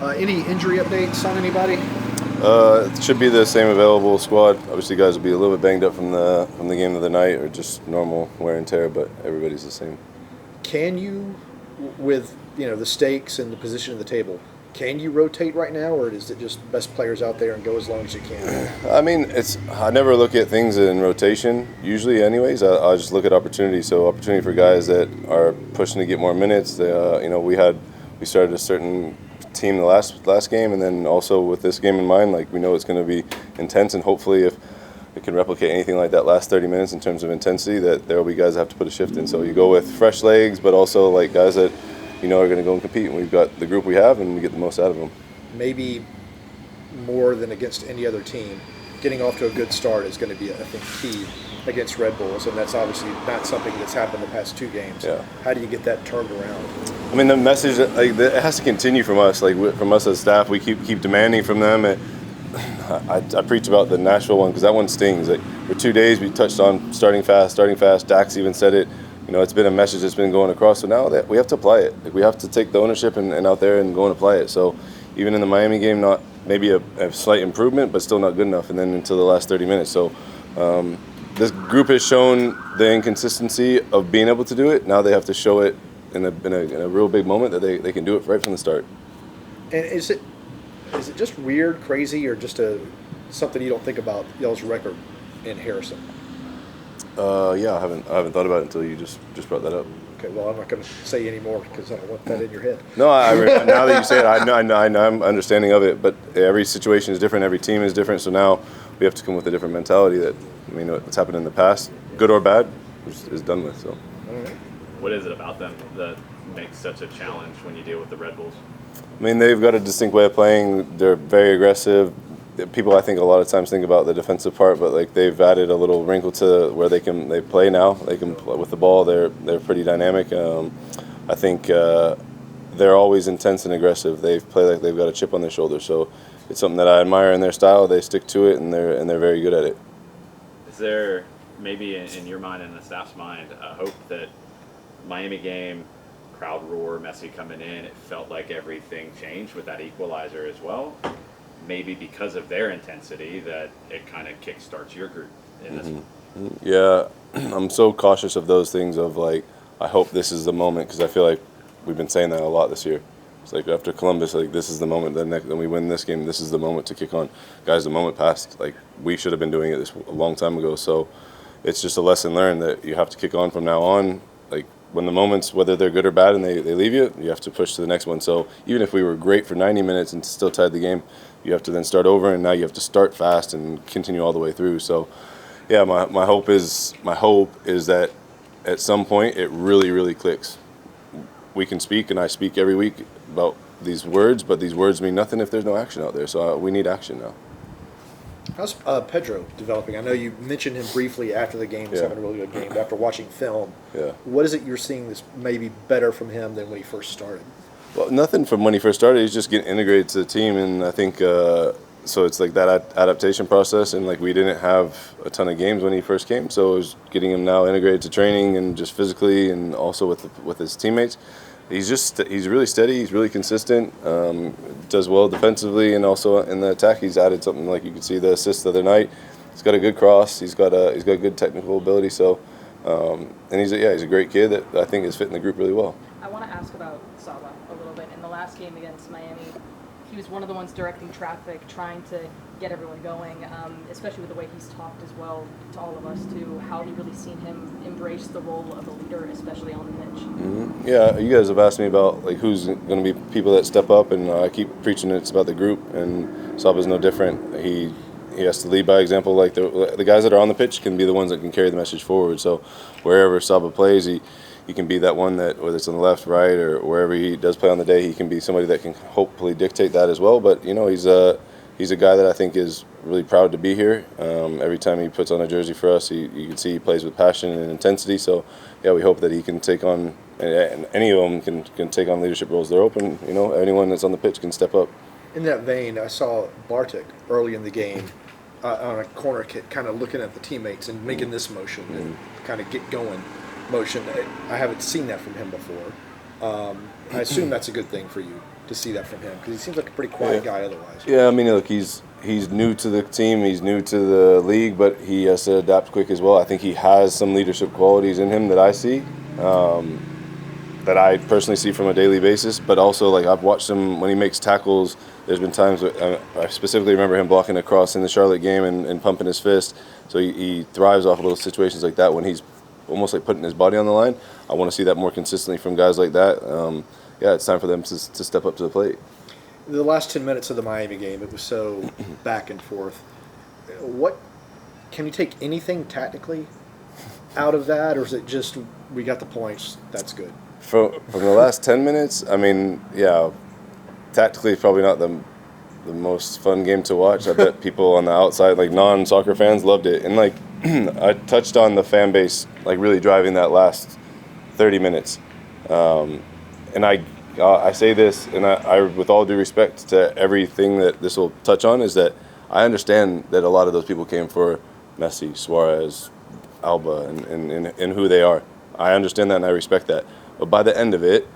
Any injury updates on anybody? It should be the same available squad. Obviously, guys will be a little bit banged up from the game of the night, or just normal wear and tear, but everybody's the same. Can you, with the stakes and the position of the table, can you rotate right now, or is it just best players out there and go as long as you can? I mean, I never look at things in rotation. Usually, anyways, I just look at opportunity. So, opportunity for guys that are pushing to get more minutes. We started a certain team the last game, and then also with this game in mind, like we know it's going to be intense, and hopefully, if it can replicate anything like that last 30 minutes in terms of intensity, that there will be guys that have to put a shift in. So you go with fresh legs, but also like guys that are going to go and compete. And we've got the group we have, and we get the most out of them. Maybe more than against any other team, getting off to a good start is going to be, I think, key against Red Bulls, and that's obviously not something that's happened the past 2 games. Yeah. How do you get that turned around? I mean, the message it has to continue from us. From us as staff, we keep demanding from them. I preach about the Nashville one because that one stings. Like for 2 days, we touched on starting fast. Dax even said it. It's been a message that's been going across. So now that we have to apply it. Like we have to take the ownership and out there and go and apply it. So even in the Miami game, not maybe a slight improvement, but still not good enough. And then until the last 30 minutes. So this group has shown the inconsistency of being able to do it. Now they have to show it in a real big moment that they can do it right from the start. And is it just weird, crazy, or just something you don't think about y'all's record in Harrison? Yeah, I haven't thought about it until you just brought that up. Okay, well, I'm not going to say any more because I don't want that in your head. No, now that you say it, I know I'm understanding of it. But every situation is different. Every team is different. So now we have to come with a different mentality that what's happened in the past, good or bad, is done with. So. All right. What is it about them that makes such a challenge when you deal with the Red Bulls? I mean, they've got a distinct way of playing. They're very aggressive. People, I think, a lot of times think about the defensive part, but like they've added a little wrinkle to where they play now. They can play with the ball. They're pretty dynamic. I think they're always intense and aggressive. They play like they've got a chip on their shoulder. So it's something that I admire in their style. They stick to it, and they're very good at it. Is there maybe in your mind and the staff's mind a hope that Miami game, crowd roar, Messi coming in, it felt like everything changed with that equalizer as well? Maybe because of their intensity that it kind of kickstarts your group in this one. Yeah, I'm so cautious of those things of like, I hope this is the moment, because I feel like we've been saying that a lot this year. It's like after Columbus, like this is the moment, then we win this game, this is the moment to kick on. Guys, the moment passed. Like we should have been doing it a long time ago. So it's just a lesson learned that you have to kick on from now on. Like when the moments, whether they're good or bad and they leave you, you have to push to the next one. So even if we were great for 90 minutes and still tied the game, you have to then start over, and now you have to start fast and continue all the way through. So, yeah, my hope is that at some point it really, really clicks. We can speak, and I speak every week about these words, but these words mean nothing if there's no action out there. So we need action now. How's Pedro developing? I know you mentioned him briefly after the game. He's having a really good game. After watching film, what is it you're seeing that's maybe better from him than when he first started? Well, nothing from when he first started. He's just getting integrated to the team, and I think so. It's like that adaptation process, and like we didn't have a ton of games when he first came, so it was getting him now integrated to training and just physically, and also with his teammates. He's really steady. He's really consistent. Does well defensively, and also in the attack, he's added something like you could see the assist the other night. He's got a good cross. He's got good technical ability. So, and he's a great kid that I think is fitting the group really well. I want to ask about Saba a little bit. In the last game against Miami, he was one of the ones directing traffic, trying to get everyone going, especially with the way he's talked as well to all of us, to how he really seen him embrace the role of a leader, especially on the pitch. Mm-hmm. Yeah, you guys have asked me about like who's going to be people that step up, and I keep preaching it's about the group, and Saba's no different. He has to lead by example. Like the guys that are on the pitch can be the ones that can carry the message forward. So wherever Saba plays, he can be that one that, whether it's on the left, right, or wherever he does play on the day, he can be somebody that can hopefully dictate that as well. But he's a guy that I think is really proud to be here. Every time he puts on a jersey for us, you can see he plays with passion and intensity. So yeah, we hope that he can take on, and any of them can take on leadership roles. They're open. Anyone that's on the pitch can step up. In that vein, I saw Bartek early in the game on a corner kick, kind of looking at the teammates and making this motion and kind of get going motion. I haven't seen that from him before. I assume that's a good thing for you to see that from him because he seems like a pretty quiet guy otherwise. Yeah, I mean, look, he's new to the team, he's new to the league, but he has to adapt quick as well. I think he has some leadership qualities in him that I see, that I personally see from a daily basis. But also, like, I've watched him when he makes tackles. There's been times I specifically remember him blocking a cross in the Charlotte game and pumping his fist. So he thrives off of those situations like that when he's almost like putting his body on the line. I want to see that more consistently from guys like that. Yeah, it's time for them to step up to the plate. The last 10 minutes of the Miami game, it was so back and forth. What can you take anything tactically out of that, or is it just we got the points, that's good? From the last 10 minutes, I mean, yeah, tactically probably not the most fun game to watch. I bet people on the outside, like non-soccer fans, loved it. And like I touched on the fan base, like really driving that last 30 minutes. And I say this, and I, with all due respect to everything that this will touch on, is that I understand that a lot of those people came for Messi, Suarez, Alba, and who they are. I understand that and I respect that. But by the end of it,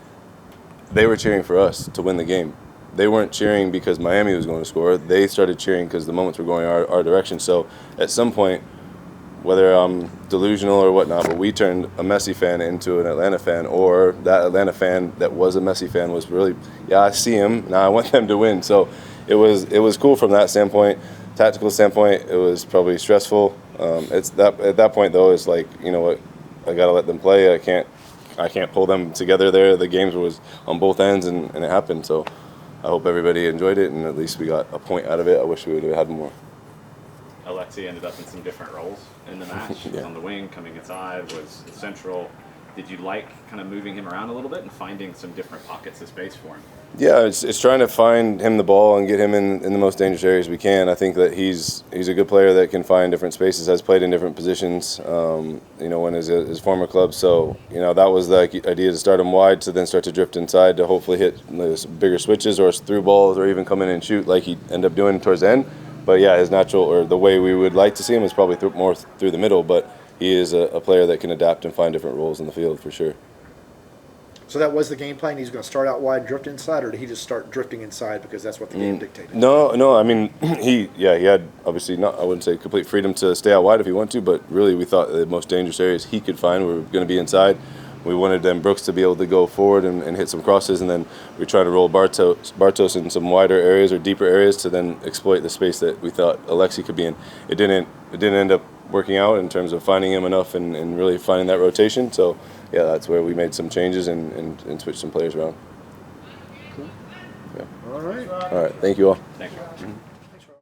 they were cheering for us to win the game. They weren't cheering because Miami was going to score. They started cheering because the moments were going our direction. So at some point, whether I'm delusional or whatnot, but we turned a Messi fan into an Atlanta fan, or that Atlanta fan that was a Messi fan was really, yeah, I see him, now I want them to win. So it was cool from that standpoint. Tactical standpoint, it was probably stressful. At that point though, it's like, you know what, I got to let them play. I can't pull them together there. The games was on both ends, and it happened. So I hope everybody enjoyed it, and at least we got a point out of it. I wish we would have had more. Alexi ended up in some different roles in the match. He was on the wing, coming inside, was central. Did you like kind of moving him around a little bit and finding some different pockets of space for him? Yeah, it's trying to find him the ball and get him in the most dangerous areas we can. I think that he's a good player that can find different spaces, has played in different positions, when his former club. So, that was the idea, to start him wide, to then start to drift inside, to hopefully hit bigger switches or through balls, or even come in and shoot like he ended up doing towards the end. But yeah, his natural, or the way we would like to see him, is probably more through the middle. But he is a player that can adapt and find different roles in the field for sure. So that was the game plan? He's going to start out wide, drift inside, or did he just start drifting inside because that's what the game dictated? No. I mean, he had obviously not, I wouldn't say complete freedom to stay out wide if he wanted to, but really we thought the most dangerous areas he could find were going to be inside. We wanted Brooks to be able to go forward and hit some crosses, and then we tried to roll Bartos in some wider areas or deeper areas to then exploit the space that we thought Alexi could be in. It didn't end up working out in terms of finding him enough and really finding that rotation. So yeah, that's where we made some changes and switched some players around. Cool. Yeah. All right. All right. Thank you all.